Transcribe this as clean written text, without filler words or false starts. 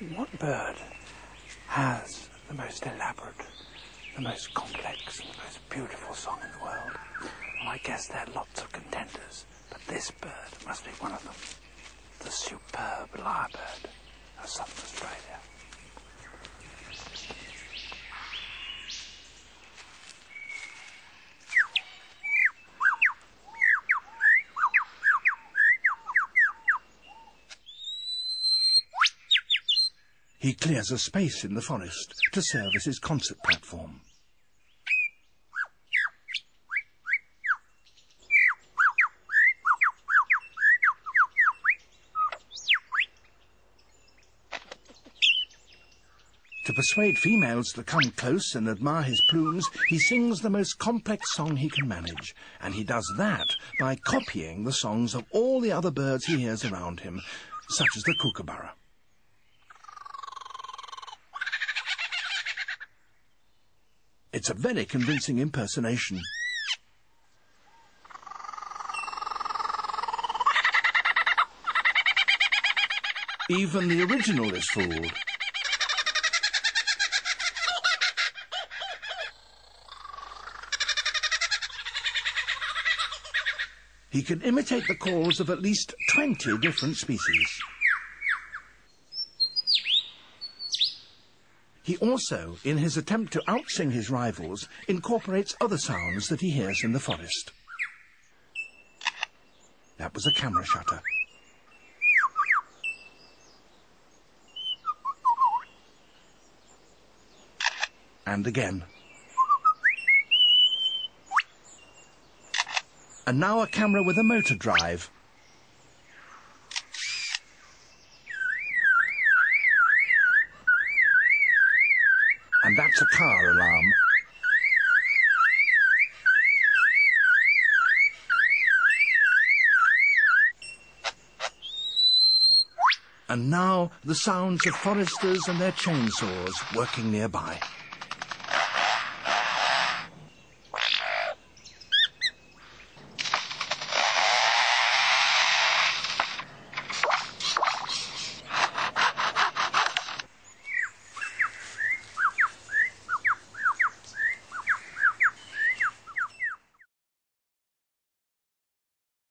What bird has the most elaborate, the most complex, and the most beautiful song in the world? Well, I guess there are lots of contenders, but this bird must be one of them. The superb lyrebird of southern Australia. He clears a space in the forest to serve as his concert platform. To persuade females to come close and admire his plumes, he sings the most complex song he can manage, and he does that by copying the songs of all the other birds he hears around him, such as the kookaburra. It's a very convincing impersonation. Even the original is fooled. He can imitate the calls of at least 20 different species. He also, in his attempt to outsing his rivals, incorporates other sounds that he hears in the forest. That was a camera shutter. And again. And now a camera with a motor drive. And that's a car alarm. And now the sounds of foresters and their chainsaws working nearby.